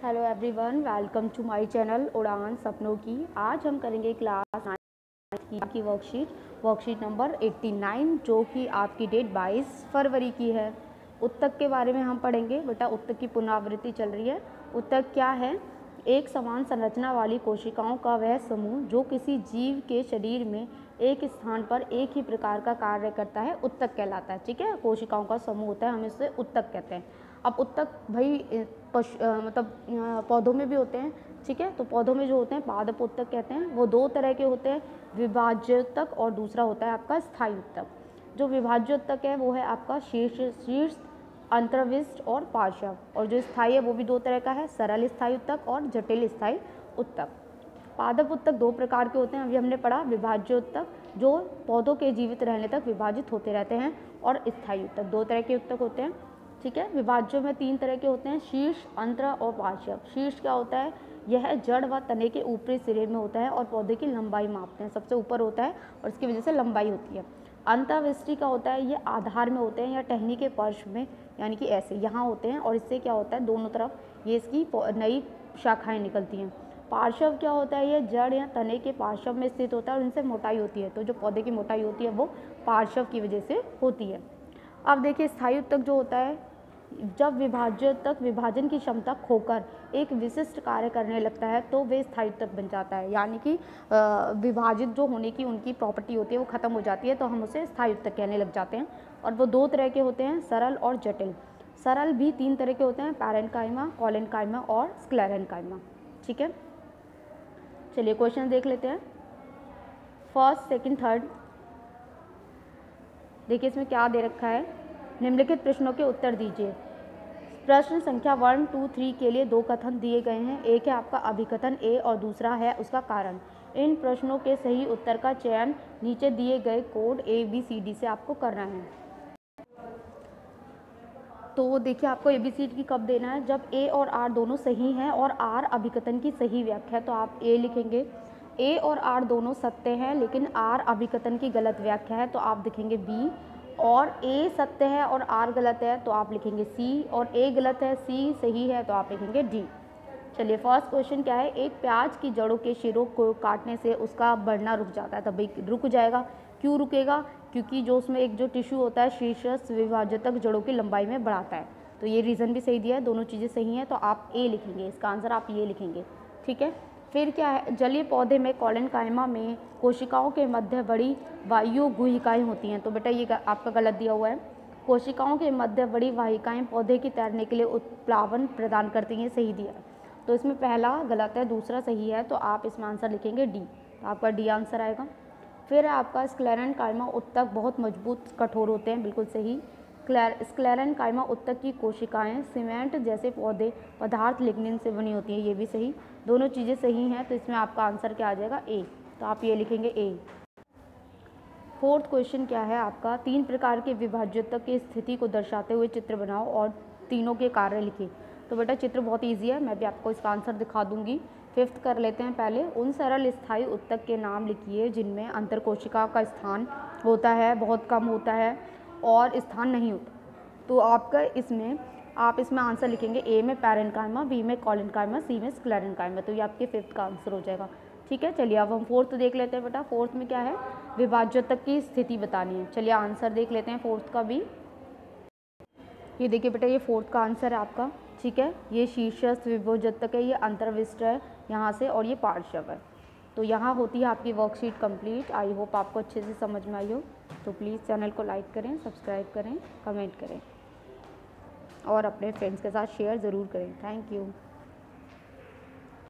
Hello everyone, welcome to my channel उड़ान सपनों की। आज हम करेंगे क्लास 9 की वर्कशीट नंबर 89, जो कि आपकी डेट 22 फरवरी की है। उत्तक के बारे में हम पढ़ेंगे। बेटा, उत्तक की पुनरावृत्ति चल रही है। उत्तक क्या है? एक समान संरचना वाली कोशिकाओं का वह समूह जो किसी जीव के शरीर में एक स्थान पर एक ही प्रकार का कार्य करता है, उत्तक कहलाता है। ठीक है, कोशिकाओं का समूह होता है, हम इसे उत्तक कहते हैं। अब उत्तक भाई पौधों में भी होते हैं। ठीक है, तो पौधों में जो होते हैं पादप उत्तक कहते हैं। वो दो तरह के होते हैं, विभाज्य उत्तक और दूसरा होता है आपका स्थायी उत्तक। जो विभाज्य उत्तक है वो है आपका शीर्ष, अंतर्विष्ट और पार्श्व। और जो स्थायी है वो भी दो तरह का है, सरल स्थायी उत्तक और जटिल स्थायी उत्तक। पादप उत्तक दो प्रकार के होते हैं, अभी हमने पढ़ा। विभाज्य उत्तक जो पौधों के जीवित रहने तक विभाजित होते रहते हैं, और स्थायी उत्तक दो तरह के उत्तक होते हैं। ठीक है, विभाज्यों में तीन तरह के होते हैं, शीर्ष, अंतर और पार्श्व। शीर्ष क्या होता है? यह जड़ व तने के ऊपरी सिरे में होता है और पौधे की लंबाई मापते हैं, सबसे ऊपर होता है और इसकी वजह से लंबाई होती है। अंतर्विष्टि का होता है, ये आधार में होते हैं या टहनी के फर्श में, यानी कि ऐसे यहाँ होते हैं, और इससे क्या होता है दोनों तरफ ये इसकी नई शाखाएं निकलती हैं। पार्श्व क्या होता है? ये जड़ या तने के पार्श्व में स्थित होता है और इनसे मोटाई होती है। तो जो पौधे की मोटाई होती है वो पार्श्व की वजह से होती है। अब देखिए, स्थायी उत्तक जो होता है, जब विभाज्य तक विभाजन की क्षमता खोकर एक विशिष्ट कार्य करने लगता है तो वे स्थायी तक बन जाता है। यानी कि विभाजित जो होने की उनकी प्रॉपर्टी होती है वो खत्म हो जाती है, तो हम उसे स्थायी तक कहने लग जाते हैं। और वो दो तरह के होते हैं, सरल और जटिल। सरल भी तीन तरह के होते हैं, पैरेन्काइमा, कोलेनकाइमा और स्क्लेरेन्काइमा। ठीक है, चलिए क्वेश्चन देख लेते हैं। First, second, third. देखिए इसमें क्या दे रखा है, निम्नलिखित प्रश्नों के उत्तर दीजिए। प्रश्न संख्या 1, 2, 3 के लिए दो कथन दिए गए हैं। एक है आपका अभिकथन ए और दूसरा है उसका कारण। इन प्रश्नों के सही उत्तर का चयन नीचे दिए गए कोड ABCD से आपको करना है। तो देखिए, आपको ABCD की कब देना है? जब A और R दोनों सही हैं और R अभिकथन की सही व्याख्या है तो आप A लिखेंगे। A और R दोनों सत्य हैं लेकिन R अभिकथन की गलत व्याख्या है तो आप लिखेंगे B। और A सत्य है और R गलत है तो आप लिखेंगे C। और A गलत है, C सही है तो आप लिखेंगे D। चलिए, फर्स्ट क्वेश्चन क्या है? एक प्याज की जड़ों के शिरों को काटने से उसका बढ़ना रुक जाता है। तब भाई रुक जाएगा। क्यों रुकेगा? क्योंकि जो उसमें एक जो टिश्यू होता है शीर्ष विभाजक जड़ों की लंबाई में बढ़ाता है। तो ये रीज़न भी सही दिया है, दोनों चीज़ें सही हैं तो आप A लिखेंगे, इसका आंसर आप ये लिखेंगे। ठीक है, फिर क्या है? जलीय पौधे में कोलेनकाइमा में कोशिकाओं के मध्य बड़ी वायु गुहिकाएँ होती हैं। तो बेटा ये आपका गलत दिया हुआ है। कोशिकाओं के मध्य बड़ी वाहिकाएँ पौधे की तैरने के लिए उत्प्लावन प्रदान करती हैं, सही दिया है। तो इसमें पहला गलत है, दूसरा सही है, तो आप इसमें आंसर लिखेंगे D। तो आपका D आंसर आएगा। फिर आपका स्क्लेरेन्काइमा उत्तक बहुत मजबूत कठोर होते हैं, बिल्कुल सही। स्क्लेरेन्काइमा उत्तक की कोशिकाएं सीमेंट जैसे पौधे पदार्थ लिग्निन से बनी होती हैं, ये भी सही। दोनों चीज़ें सही हैं तो इसमें आपका आंसर क्या आ जाएगा? A। तो आप ये लिखेंगे A। फोर्थ क्वेश्चन क्या है आपका? तीन प्रकार के विभाज्योत्तक की स्थिति को दर्शाते हुए चित्र बनाओ और तीनों के कार्य लिखिए। तो बेटा चित्र बहुत ईजी है, मैं भी आपको इसका आंसर दिखा दूंगी। फिफ्थ कर लेते हैं पहले। उन सरल स्थायी उत्तक के नाम लिखिए जिनमें अंतरकोशिका का स्थान होता है, बहुत कम होता है और स्थान नहीं होता। तो आपका आप इसमें आंसर लिखेंगे A में पैरेन्काइमा, B में कोलेनकाइमा, C में स्क्लेरेन्काइमा। तो ये आपके फिफ्थ का आंसर हो जाएगा। ठीक है, चलिए अब हम फोर्थ देख लेते हैं। बेटा फोर्थ में क्या है? विभाज्योत्तक की स्थिति बतानी है। चलिए आंसर देख लेते हैं फोर्थ का भी। ये देखिए बेटा, ये फोर्थ का आंसर है आपका। ठीक है, ये शीर्षस्थ विभाज्योत्तक है, ये अंतर्विष्ट है यहाँ से, और ये पार्श्व है। तो यहाँ होती है आपकी वर्कशीट कंप्लीट। आई होप आपको अच्छे से समझ में आई हो। तो प्लीज़ चैनल को लाइक करें, सब्सक्राइब करें, कमेंट करें और अपने फ्रेंड्स के साथ शेयर ज़रूर करें। Thank you.